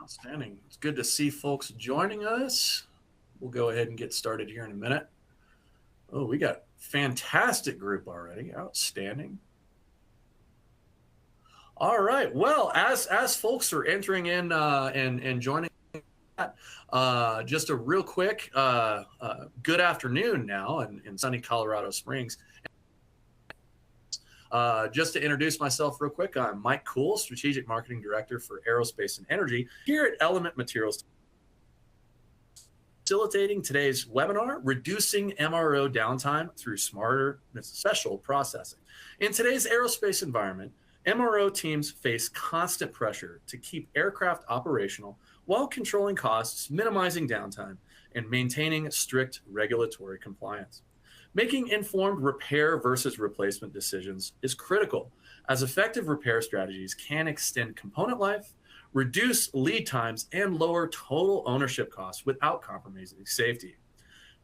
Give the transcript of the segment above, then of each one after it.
Outstanding. It's good to see folks joining us. We'll go ahead and get started here in a minute. Oh, we got fantastic group already. Outstanding. All right. Well, as folks are entering in and joining, just a real quick good afternoon now in sunny Colorado Springs. Just to introduce myself real quick, I'm Mike Cool, Strategic Marketing Director for Aerospace and Energy here at Element Materials, facilitating today's webinar, Reducing MRO Downtime Through Smarter Special Processing. In today's aerospace environment, MRO teams face constant pressure to keep aircraft operational while controlling costs, minimizing downtime, and maintaining strict regulatory compliance. Making informed repair versus replacement decisions is critical, as effective repair strategies can extend component life, reduce lead times, and lower total ownership costs without compromising safety.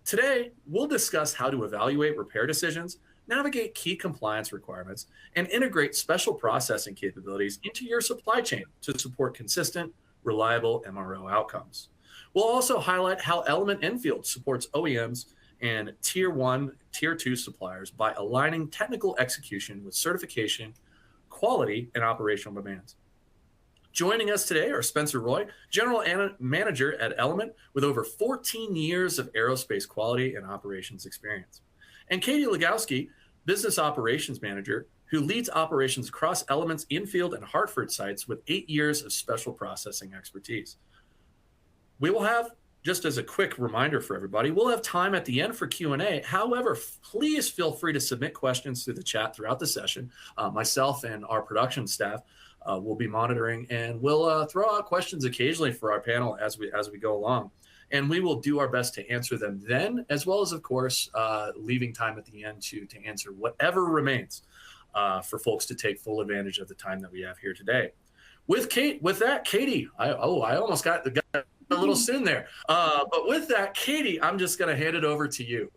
Today, we'll discuss how to evaluate repair decisions, navigate key compliance requirements, and integrate special processing capabilities into your supply chain to support consistent, reliable MRO outcomes. We'll also highlight how Element Enfield supports OEMs and Tier 1, Tier 2 suppliers by aligning technical execution with certification, quality, and operational demands. Joining us today are Spencer Roy, General Manager at Element with over 14 years of aerospace quality and operations experience, and Katie Legowski, Business Operations Manager, who leads operations across Element's Enfield and Hartford sites with 8 years of special processing expertise. We will have, just as a quick reminder for everybody, we'll have time at the end for Q&A. However, please feel free to submit questions through the chat throughout the session. Myself and our production staff will be monitoring, and we'll throw out questions occasionally for our panel as we go along. And we will do our best to answer them then, as well as, of course, leaving time at the end to answer whatever remains for folks to take full advantage of the time that we have here today. With that, Katie, I almost got a little soon there. But with that, Katie, I'm just going to hand it over to you.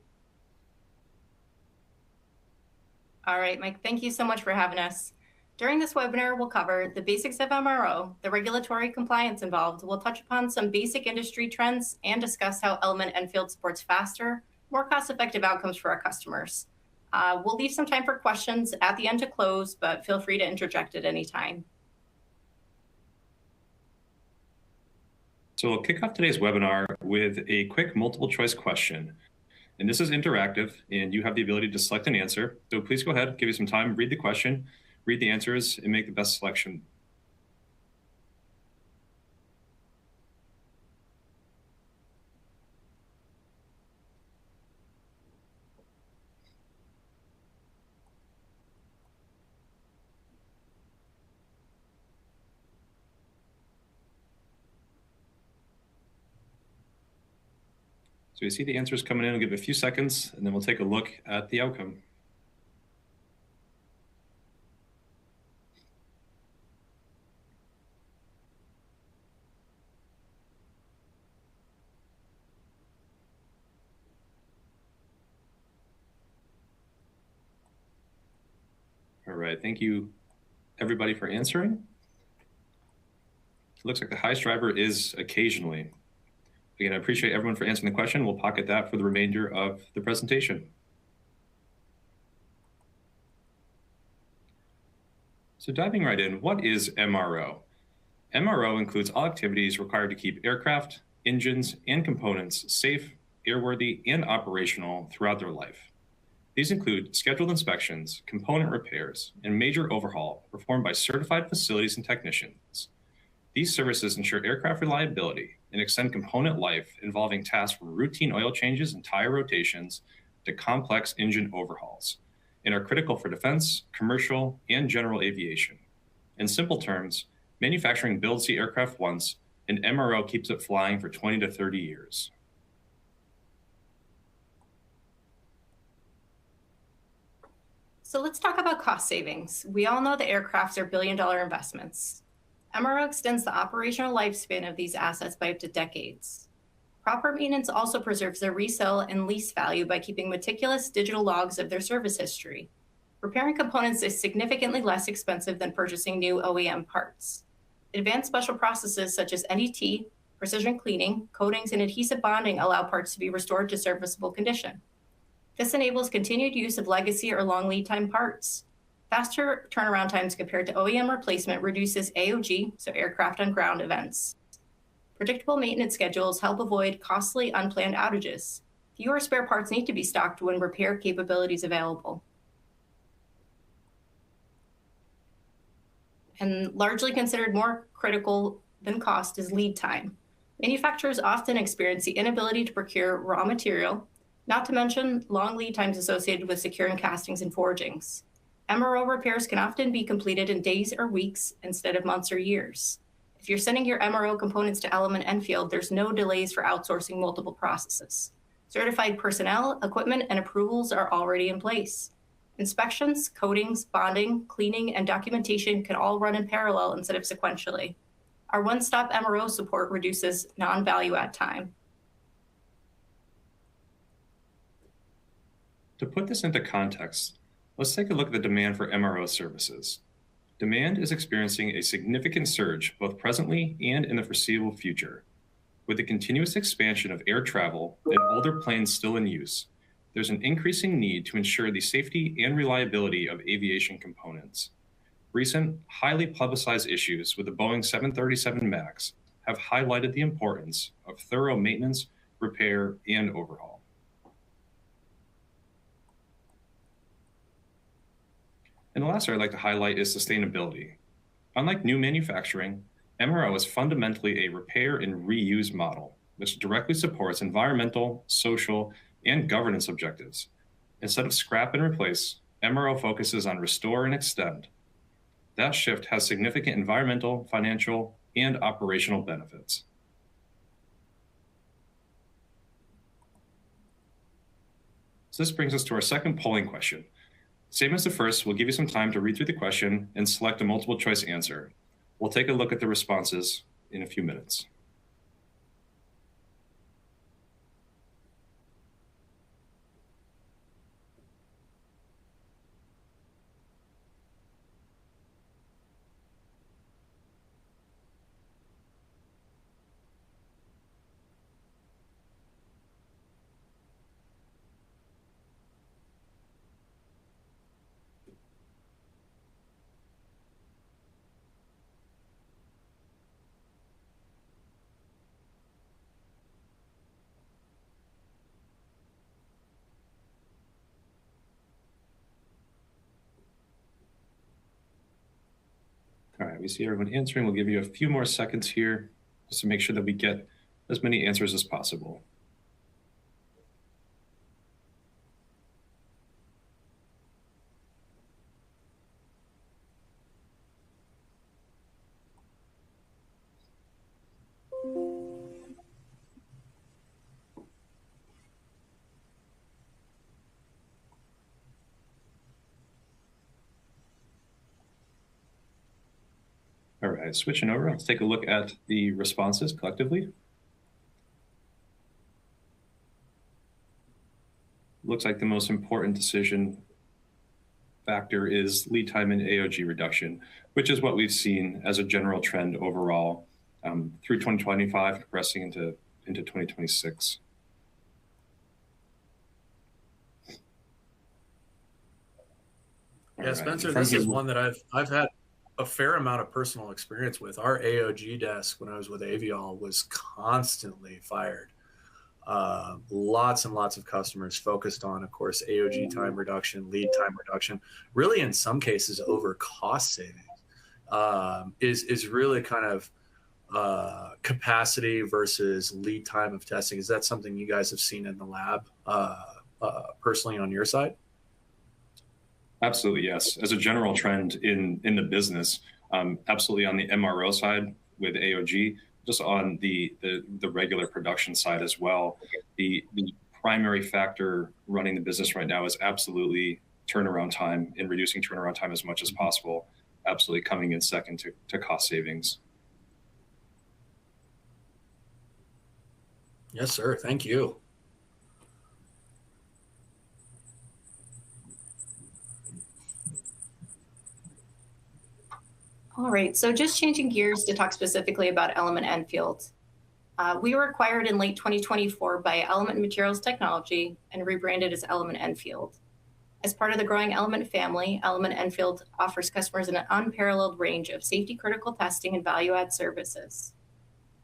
All right, Mike, thank you so much for having us. During this webinar, we'll cover the basics of MRO, the regulatory compliance involved. We'll touch upon some basic industry trends and discuss how Element Enfield supports faster, more cost-effective outcomes for our customers. We'll leave some time for questions at the end to close, but feel free to interject at any time. So we'll kick off today's webinar with a quick multiple choice question. And this is interactive, and you have the ability to select an answer. So please go ahead, give you some time, read the question, read the answers, and make the best selection. So you see the answers coming in. We'll give it a few seconds, and then we'll take a look at the outcome. All right, thank you everybody for answering. It looks like the highest driver is occasionally. Again, I appreciate everyone for answering the question. We'll pocket that for the remainder of the presentation. So diving right in, what is MRO? MRO includes all activities required to keep aircraft, engines, and components safe, airworthy, and operational throughout their life. These include scheduled inspections, component repairs, and major overhaul performed by certified facilities and technicians. These services ensure aircraft reliability and extend component life, involving tasks from routine oil changes and tire rotations to complex engine overhauls, and are critical for defense, commercial, and general aviation. In simple terms, manufacturing builds the aircraft once, and MRO keeps it flying for 20 to 30 years. So let's talk about cost savings. We all know that aircrafts are billion-dollar investments. MRO extends the operational lifespan of these assets by up to decades. Proper maintenance also preserves their resale and lease value by keeping meticulous digital logs of their service history. Repairing components is significantly less expensive than purchasing new OEM parts. Advanced special processes such as NDT, precision cleaning, coatings, and adhesive bonding allow parts to be restored to serviceable condition. This enables continued use of legacy or long lead time parts. Faster turnaround times compared to OEM replacement reduces AOG, so aircraft on ground events. Predictable maintenance schedules help avoid costly unplanned outages. Fewer spare parts need to be stocked when repair capability is available. And largely considered more critical than cost is lead time. Manufacturers often experience the inability to procure raw material, not to mention long lead times associated with securing castings and forgings. MRO repairs can often be completed in days or weeks instead of months or years. If you're sending your MRO components to Element Enfield, there's no delays for outsourcing multiple processes. Certified personnel, equipment, and approvals are already in place. Inspections, coatings, bonding, cleaning, and documentation can all run in parallel instead of sequentially. Our one-stop MRO support reduces non-value add time. To put this into context, let's take a look at the demand for MRO services. Demand is experiencing a significant surge both presently and in the foreseeable future. With the continuous expansion of air travel and older planes still in use, there's an increasing need to ensure the safety and reliability of aviation components. Recent, highly publicized issues with the Boeing 737 MAX have highlighted the importance of thorough maintenance, repair, and overhaul. And the last area I'd like to highlight is sustainability. Unlike new manufacturing, MRO is fundamentally a repair and reuse model, which directly supports environmental, social, and governance objectives. Instead of scrap and replace, MRO focuses on restore and extend. That shift has significant environmental, financial, and operational benefits. So this brings us to our second polling question. Same as the first, we'll give you some time to read through the question and select a multiple choice answer. We'll take a look at the responses in a few minutes. All right, we see everyone answering. We'll give you a few more seconds here just to make sure that we get as many answers as possible. All right, switching over, let's take a look at the responses collectively. Looks like the most important decision factor is lead time and AOG reduction, which is what we've seen as a general trend overall through 2025, progressing into 2026. Yeah, Spencer, this is one that I've had a fair amount of personal experience with. Our AOG desk when I was with Avial was constantly fired. Lots and lots of customers focused on, of course, AOG time reduction, lead time reduction, really in some cases over cost savings, is really kind of capacity versus lead time of testing. Is that something you guys have seen in the lab personally on your side? Absolutely, yes. As a general trend in the business, absolutely on the MRO side with AOG, just on the regular production side as well. The primary factor running the business right now is absolutely turnaround time and reducing turnaround time as much as possible. Absolutely coming in second to cost savings. Yes, sir. Thank you. All right, so just changing gears to talk specifically about Element Enfield. We were acquired in late 2024 by Element Materials Technology and rebranded as Element Enfield. As part of the growing Element family, Element Enfield offers customers an unparalleled range of safety-critical testing and value-add services.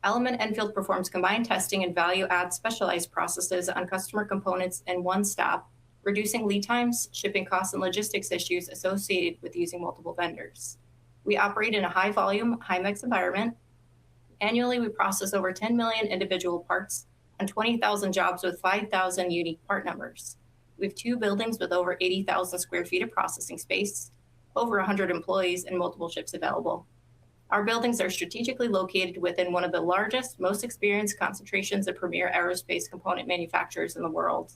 Element Enfield performs combined testing and value-add specialized processes on customer components in one stop, reducing lead times, shipping costs, and logistics issues associated with using multiple vendors. We operate in a high-volume, high-mix environment. Annually, we process over 10 million individual parts on 20,000 jobs with 5,000 unique part numbers. We have 2 buildings with over 80,000 square feet of processing space, over 100 employees, and multiple shifts available. Our buildings are strategically located within one of the largest, most experienced concentrations of premier aerospace component manufacturers in the world.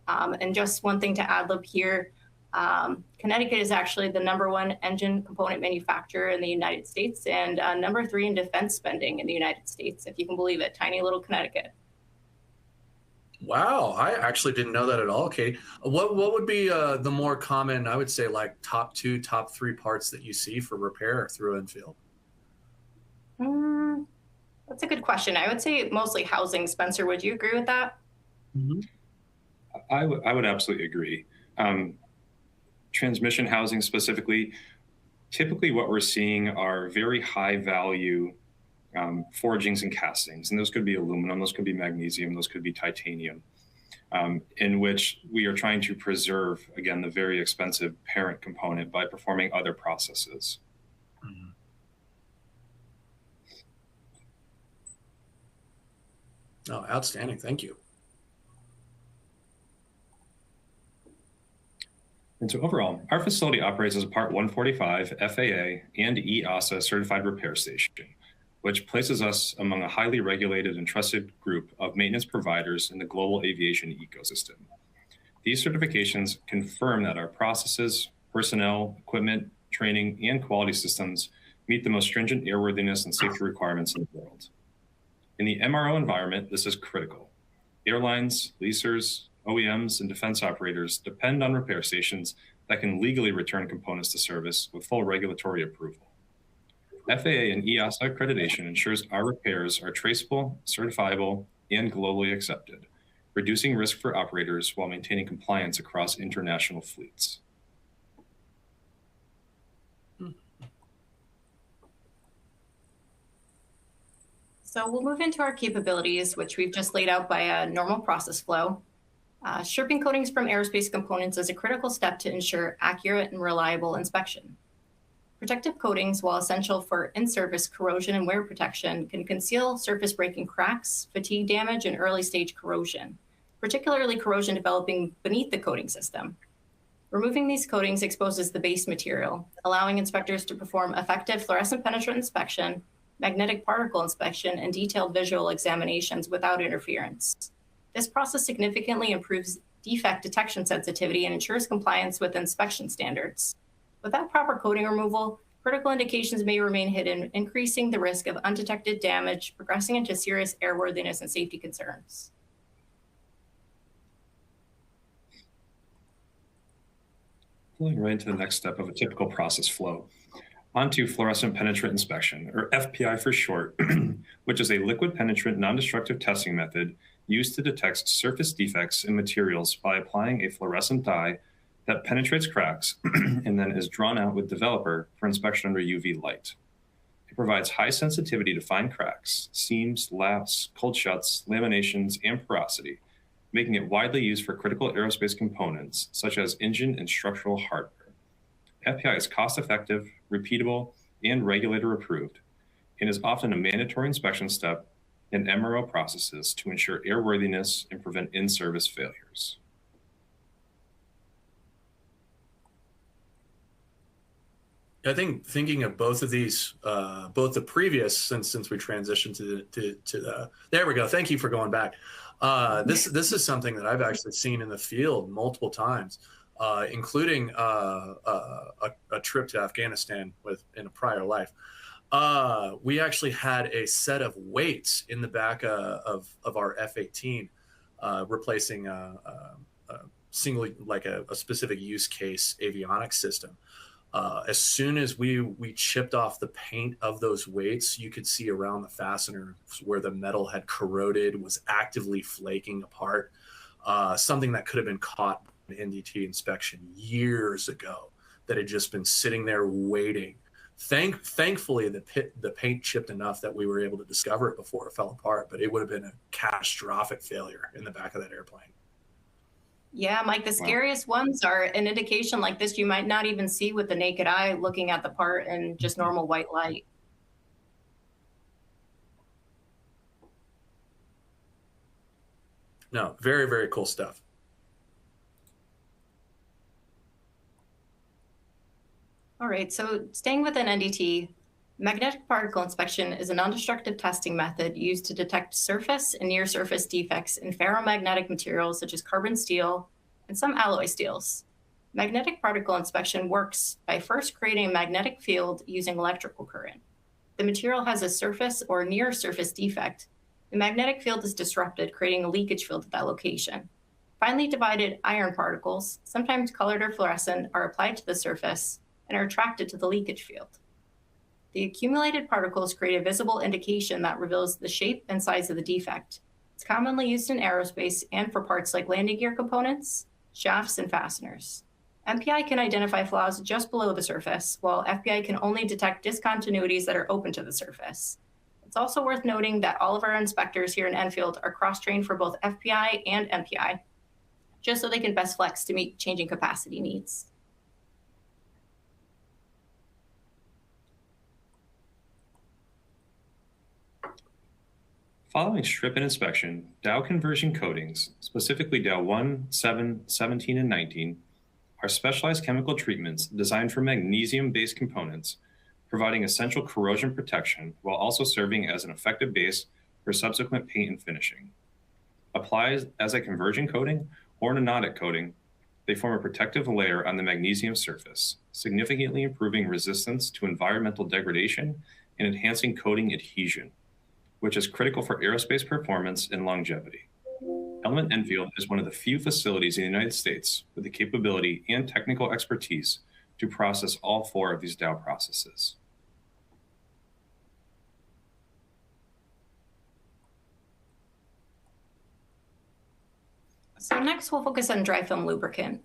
And just one thing to ad lib here, Connecticut is actually the #1 engine component manufacturer in the United States and #3 in defense spending in the United States, if you can believe it, tiny little Connecticut. Wow, I actually didn't know that at all, Kate. What would be the more common, I would say, like top 2, top 3 parts that you see for repair through Enfield? That's a good question. I would say mostly housing. Spencer, would you agree with that? Mm-hmm. I would absolutely agree. Transmission housing specifically, typically what we're seeing are very high value forgings and castings. And those could be aluminum, those could be magnesium, those could be titanium, in which we are trying to preserve, again, the very expensive parent component by performing other processes. Mm-hmm. Oh, outstanding. Thank you. And so overall, our facility operates as a Part 145 FAA and EASA certified repair station, which places us among a highly regulated and trusted group of maintenance providers in the global aviation ecosystem. These certifications confirm that our processes, personnel, equipment, training, and quality systems meet the most stringent airworthiness and safety requirements in the world. In the MRO environment, this is critical. Airlines, leasers, OEMs, and defense operators depend on repair stations that can legally return components to service with full regulatory approval. FAA and EASA accreditation ensures our repairs are traceable, certifiable, and globally accepted, reducing risk for operators while maintaining compliance across international fleets. So we'll move into our capabilities, which we've just laid out by a normal process flow. Stripping coatings from aerospace components is a critical step to ensure accurate and reliable inspection. Protective coatings, while essential for in-service corrosion and wear protection, can conceal surface-breaking cracks, fatigue damage, and early-stage corrosion, particularly corrosion developing beneath the coating system. Removing these coatings exposes the base material, allowing inspectors to perform effective fluorescent penetrant inspection, magnetic particle inspection, and detailed visual examinations without interference. This process significantly improves defect detection sensitivity and ensures compliance with inspection standards. Without proper coating removal, critical indications may remain hidden, increasing the risk of undetected damage, progressing into serious airworthiness and safety concerns. Flowing right into the next step of a typical process flow. Onto fluorescent penetrant inspection, or FPI for short, which is a liquid penetrant non-destructive testing method used to detect surface defects in materials by applying a fluorescent dye that penetrates cracks and then is drawn out with developer for inspection under UV light. It provides high sensitivity to find cracks, seams, laps, cold shuts, laminations, and porosity, making it widely used for critical aerospace components such as engine and structural hardware. FPI is cost-effective, repeatable, and regulator approved, and is often a mandatory inspection step in MRO processes to ensure airworthiness and prevent in-service failures. I think thinking of both of these, both the previous, since we transitioned to the there we go. Thank you for going back. This is something that I've actually seen in the field multiple times, including a trip to Afghanistan in a prior life. We actually had a set of weights in the back of our F-18, replacing a single, like a specific use case avionics system. As soon as we chipped off the paint of those weights, you could see around the fastener where the metal had corroded, was actively flaking apart. Something that could have been caught in NDT inspection years ago that had just been sitting there waiting. Thankfully, the paint chipped enough that we were able to discover it before it fell apart, but it would have been a catastrophic failure in the back of that airplane. Yeah, Mike, the scariest ones are an indication like this you might not even see with the naked eye looking at the part in just normal white light. No, very, very cool stuff. All right, so staying within NDT, magnetic particle inspection is a non-destructive testing method used to detect surface and near-surface defects in ferromagnetic materials such as carbon steel and some alloy steels. Magnetic particle inspection works by first creating a magnetic field using electrical current. The material has a surface or near-surface defect. The magnetic field is disrupted, creating a leakage field at that location. Finely divided iron particles, sometimes colored or fluorescent, are applied to the surface and are attracted to the leakage field. The accumulated particles create a visible indication that reveals the shape and size of the defect. It's commonly used in aerospace and for parts like landing gear components, shafts, and fasteners. MPI can identify flaws just below the surface, while FBI can only detect discontinuities that are open to the surface. It's also worth noting that all of our inspectors here in Enfield are cross-trained for both FBI and MPI, just so they can best flex to meet changing capacity needs. Following strip-in inspection, Dow conversion coatings, specifically Dow 1, 7, 17, and 19, are specialized chemical treatments designed for magnesium-based components, providing essential corrosion protection while also serving as an effective base for subsequent paint and finishing. Applied as a conversion coating or an anodic coating, they form a protective layer on the magnesium surface, significantly improving resistance to environmental degradation and enhancing coating adhesion, which is critical for aerospace performance and longevity. Element Enfield is one of the few facilities in the United States with the capability and technical expertise to process all 4 of these Dow processes. So next we'll focus on dry film lubricant.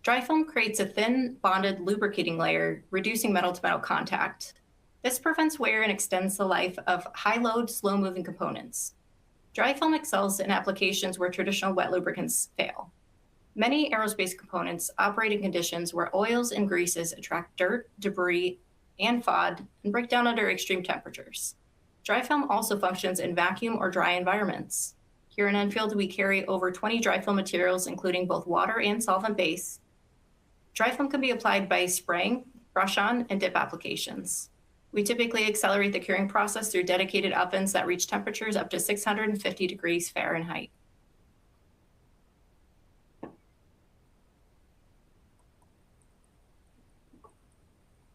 Dry film creates a thin bonded lubricating layer, reducing metal-to-metal contact. This prevents wear and extends the life of high-load, slow-moving components. Dry film excels in applications where traditional wet lubricants fail. Many aerospace components operate in conditions where oils and greases attract dirt, debris, and FOD and break down under extreme temperatures. Dry film also functions in vacuum or dry environments. Here in Enfield, we carry over 20 dry film materials, including both water and solvent base. Dry film can be applied by spraying, brush-on, and dip applications. We typically accelerate the curing process through dedicated ovens that reach temperatures up to 650 degrees Fahrenheit.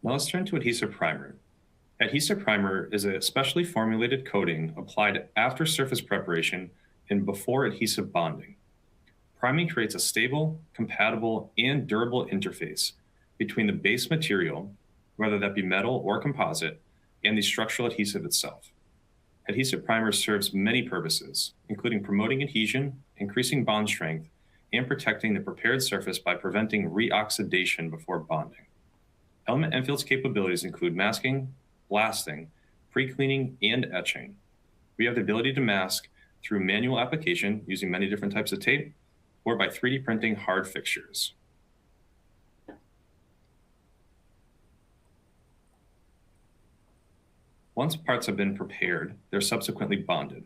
Now let's turn to adhesive primer. Adhesive primer is a specially formulated coating applied after surface preparation and before adhesive bonding. Priming creates a stable, compatible, and durable interface between the base material, whether that be metal or composite, and the structural adhesive itself. Adhesive primer serves many purposes, including promoting adhesion, increasing bond strength, and protecting the prepared surface by preventing reoxidation before bonding. Element Enfield's capabilities include masking, blasting, pre-cleaning, and etching. We have the ability to mask through manual application using many different types of tape or by 3D printing hard fixtures. Once parts have been prepared, they're subsequently bonded.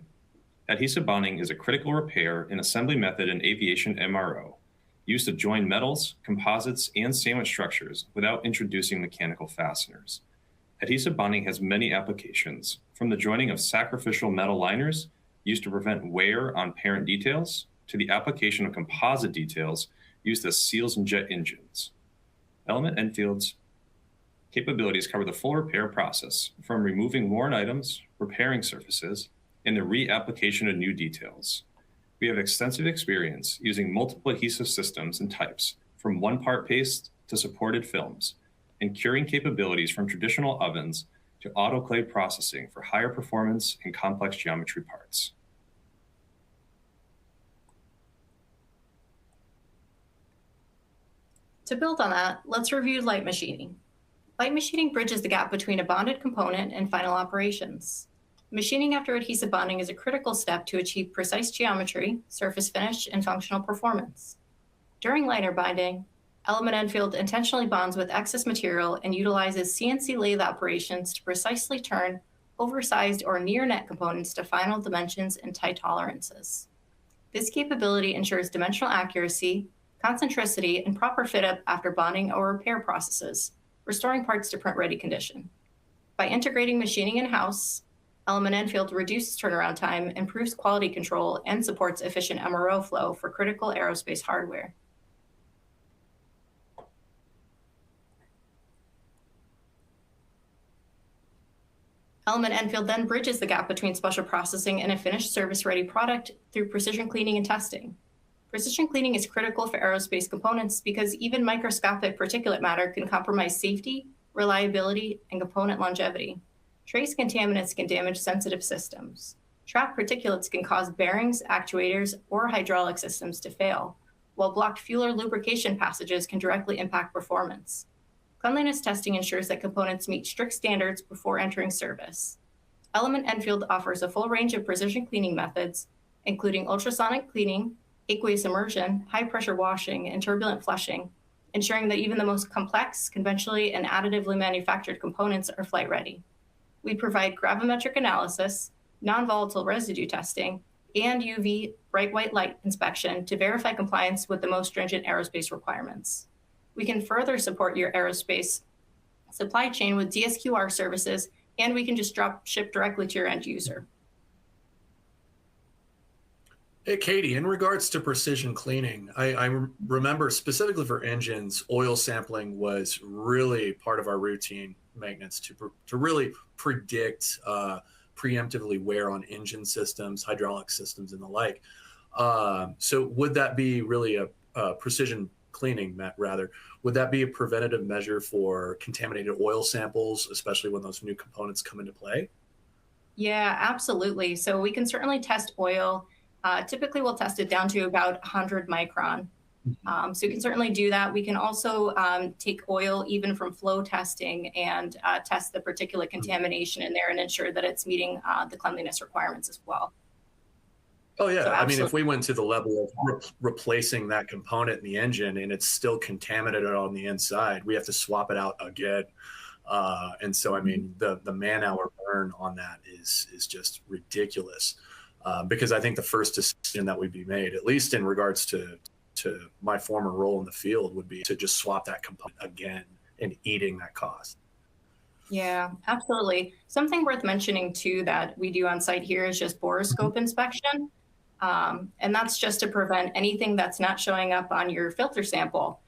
Adhesive bonding is a critical repair and assembly method in aviation MRO, used to join metals, composites, and sandwich structures without introducing mechanical fasteners. Adhesive bonding has many applications, from the joining of sacrificial metal liners used to prevent wear on parent details, to the application of composite details used as seals in jet engines. Element Enfield's capabilities cover the full repair process, from removing worn items, repairing surfaces, and the reapplication of new details. We have extensive experience using multiple adhesive systems and types, from one-part paste to supported films, and curing capabilities from traditional ovens to autoclave processing for higher performance and complex geometry parts. To build on that, let's review light machining. Light machining bridges the gap between a bonded component and final operations. Machining after adhesive bonding is a critical step to achieve precise geometry, surface finish, and functional performance. During liner binding, Element Enfield intentionally bonds with excess material and utilizes CNC lathe operations to precisely turn oversized or near net components to final dimensions and tight tolerances. This capability ensures dimensional accuracy, concentricity, and proper fit up after bonding or repair processes, restoring parts to print-ready condition. By integrating machining in-house, Element Enfield reduces turnaround time, improves quality control, and supports efficient MRO flow for critical aerospace hardware. Element Enfield then bridges the gap between special processing and a finished service-ready product through precision cleaning and testing. Precision cleaning is critical for aerospace components because even microscopic particulate matter can compromise safety, reliability, and component longevity. Trace contaminants can damage sensitive systems. Trapped particulates can cause bearings, actuators, or hydraulic systems to fail, while blocked fuel or lubrication passages can directly impact performance. Cleanliness testing ensures that components meet strict standards before entering service. Element Enfield offers a full range of precision cleaning methods, including ultrasonic cleaning, aqueous immersion, high-pressure washing, and turbulent flushing, ensuring that even the most complex, conventionally and additively manufactured components are flight-ready. We provide gravimetric analysis, non-volatile residue testing, and UV bright white light inspection to verify compliance with the most stringent aerospace requirements. We can further support your aerospace supply chain with DSQR services, and we can just ship directly to your end user. Hey, Katie, in regards to precision cleaning, I remember specifically for engines, oil sampling was really part of our routine maintenance to really predict preemptively wear on engine systems, hydraulic systems, and the like. So would that be really a precision cleaning, Matt, rather, would that be a preventative measure for contaminated oil samples, especially when those new components come into play? Yeah, absolutely. So we can certainly test oil. Typically, we'll test it down to about 100 micron. So you can certainly do that. We can also take oil even from flow testing and test the particulate contamination in there and ensure that it's meeting the cleanliness requirements as well. Oh, yeah. So I mean, if we went to the level of replacing that component in the engine and it's still contaminated on the inside, we have to swap it out again. And so, I mean, the man-hour burn on that is just ridiculous. Because I think the first decision that would be made, at least in regards to my former role in the field, would be to just swap that component again and eating that cost. Yeah, absolutely. Something worth mentioning too that we do on site here is just borescope inspection. And that's just to prevent anything that's not showing up on your filter sample.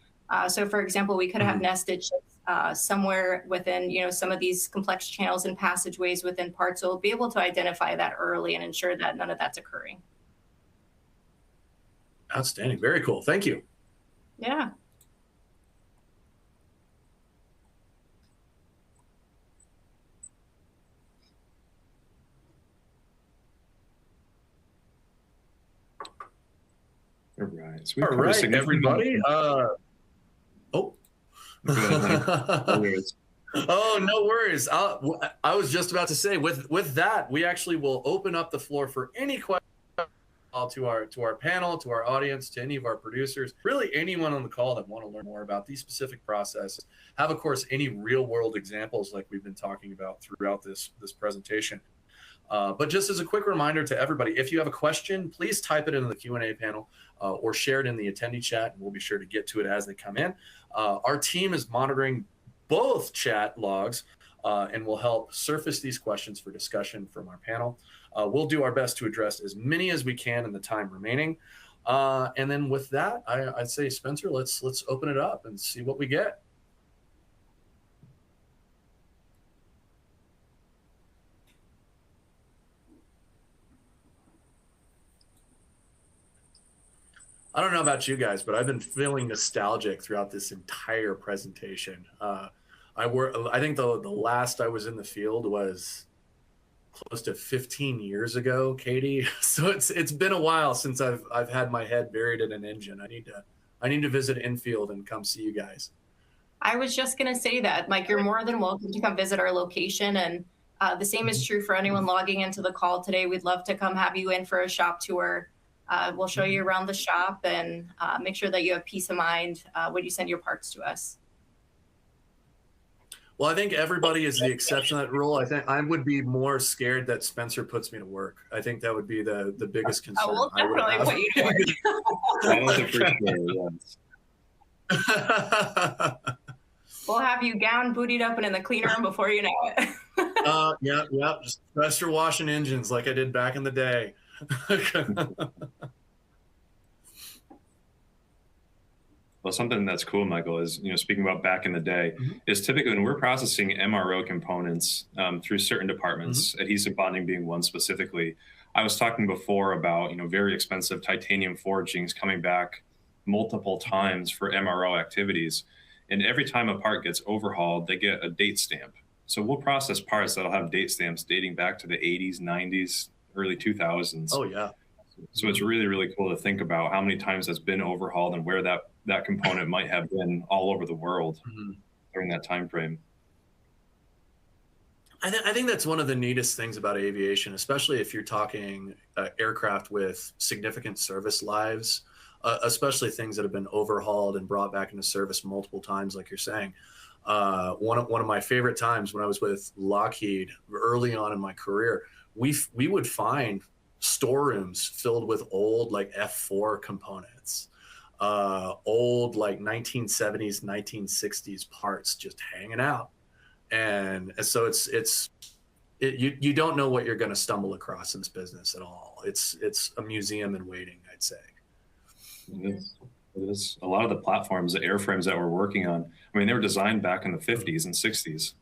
So for example, we could have nested chips somewhere within, some of these complex channels and passageways within parts. So we'll be able to identify that early and ensure that none of that's occurring. Outstanding. Very cool. Thank you. Yeah. All right. So All right, everybody. Go ahead, Oh, no worries. I was just about to say, with that, we actually will open up the floor for any questions to our panel, to our audience, to any of our producers, really anyone on the call that want to learn more about these specific processes. Have, of course, any real world examples like we've been talking about throughout this presentation. But just as a quick reminder to everybody, if you have a question, please type it into the Q&A panel or share it in the attendee chat, and we'll be sure to get to it as they come in. Our team is monitoring both chat logs and will help surface these questions for discussion from our panel. We'll do our best to address as many as we can in the time remaining. And then with that, I'd say, Spencer, let's open it up and see what we get. I don't know about you guys, but I've been feeling nostalgic throughout this entire presentation. I think the last I was in the field was close to 15 years ago, Katie. So it's been a while since I've had my head buried in an engine. I need to visit Enfield and come see you guys. I was just going to say that, Mike, you're more than welcome to come visit our location. And the same is true for anyone logging into the call today. We'd love to come have you in for a shop tour. We'll show you around the shop and make sure that you have peace of mind when you send your parts to us. Well, I think everybody is the exception to that rule. I think I would be more scared that Spencer puts me to work. I think that would be the biggest concern. Oh, we'll definitely put you to work. That was the first yes. We'll have you gown, bootied up, and in the clean room before you know it. Yeah. Just pressure washing engines like I did back in the day. Well, something that's cool, Michael, is, speaking about back in the day, is typically when we're processing MRO components through certain departments, adhesive bonding being one specifically. I was talking before about, very expensive titanium forgings coming back multiple times for MRO activities. And every time a part gets overhauled, they get a date stamp. So we'll process parts that'll have date stamps dating back to the 80s, 90s, early 2000s. Oh, yeah. So it's really, really cool to think about how many times that's been overhauled and where that component might have been all over the world during that time frame. I think that's one of the neatest things about aviation, especially if you're talking aircraft with significant service lives, especially things that have been overhauled and brought back into service multiple times, like you're saying. One of my favorite times when I was with Lockheed early on in my career, we would find storerooms filled with old like F4 components, old like 1970s, 1960s parts just hanging out. And so you don't know what you're going to stumble across in this business at all. It's a museum in waiting, I'd say. It is. A lot of the platforms, the airframes that we're working on, I mean, they were designed back in the 50s and 60s.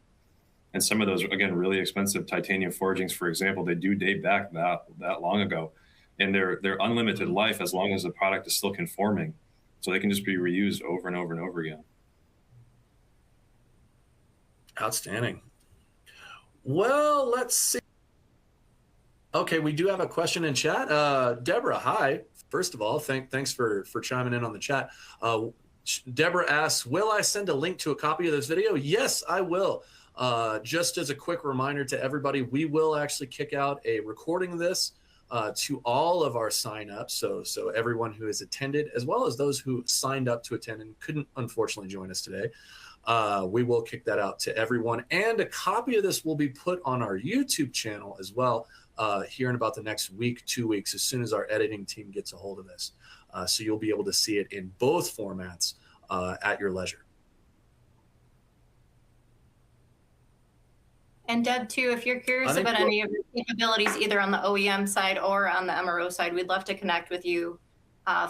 And some of those, again, really expensive titanium forgings, for example, they do date back that long ago. And they're unlimited life as long as the product is still conforming. So they can just be reused over and over and over again. Outstanding. Well, let's see. Okay, we do have a question in chat. Deborah, hi. First of all, thanks for chiming in on the chat. Deborah asks, will I send a link to a copy of this video? Yes, I will. Just as a quick reminder to everybody, we will actually kick out a recording of this to all of our signups. So everyone who has attended, as well as those who signed up to attend and couldn't unfortunately join us today, we will kick that out to everyone. And a copy of this will be put on our YouTube channel as well here in about the next week, 2 weeks, as soon as our editing team gets a hold of this. So you'll be able to see it in both formats at your leisure. And Deb, too, if you're curious about any of your capabilities, either on the OEM side or on the MRO side, we'd love to connect with you.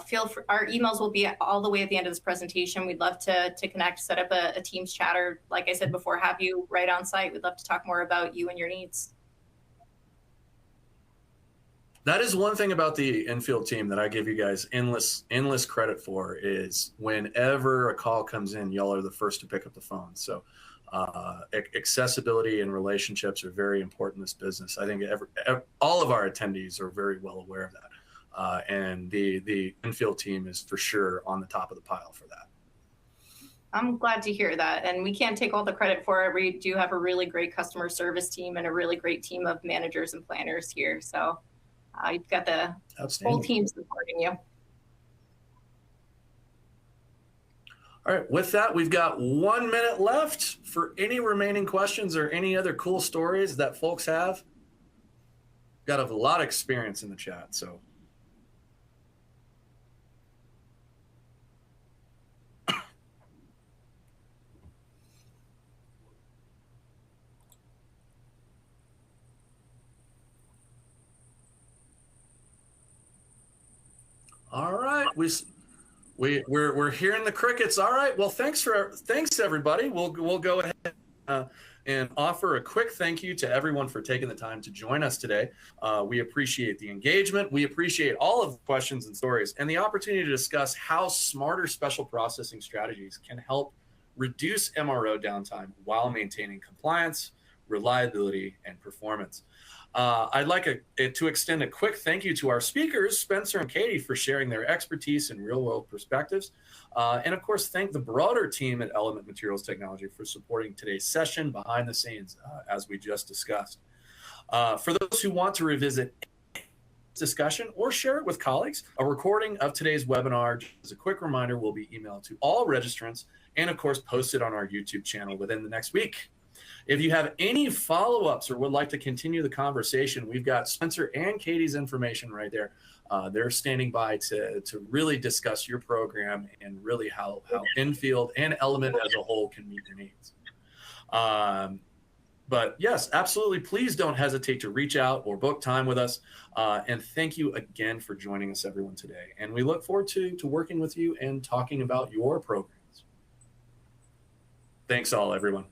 Feel free, our emails will be all the way at the end of this presentation. We'd love to connect, set up a Teams chat, or like I said before, have you right on site. We'd love to talk more about you and your needs. That is one thing about the Enfield team that I give you guys endless credit for, is whenever a call comes in, y'all are the first to pick up the phone. So accessibility and relationships are very important in this business. I think all of our attendees are very well aware of that. And the Enfield team is for sure on the top of the pile for that. I'm glad to hear that. And we can't take all the credit for it. We do have a really great customer service team and a really great team of managers and planners here. So you've got the whole team supporting you. All right, with that, we've got 1 minute left for any remaining questions or any other cool stories that folks have. Got a lot of experience in the chat, so. All right, we're hearing the crickets. All right, well, thanks everybody. We'll go ahead and offer a quick thank you to everyone for taking the time to join us today. We appreciate the engagement. We appreciate all of the questions and stories and the opportunity to discuss how smarter special processing strategies can help reduce MRO downtime while maintaining compliance, reliability, and performance. I'd like to extend a quick thank you to our speakers, Spencer and Katie, for sharing their expertise and real-world perspectives. And of course, thank the broader team at Element Materials Technology for supporting today's session behind the scenes, as we just discussed. For those who want to revisit discussion or share it with colleagues, a recording of today's webinar, as a quick reminder, will be emailed to all registrants and of course posted on our YouTube channel within the next week. If you have any follow-ups or would like to continue the conversation, we've got Spencer and Katie's information right there. They're standing by to really discuss your program and really how Enfield and Element as a whole can meet your needs. But yes, absolutely, please don't hesitate to reach out or book time with us. And thank you again for joining us, everyone, today. And we look forward to working with you and talking about your programs. Thanks all, everyone.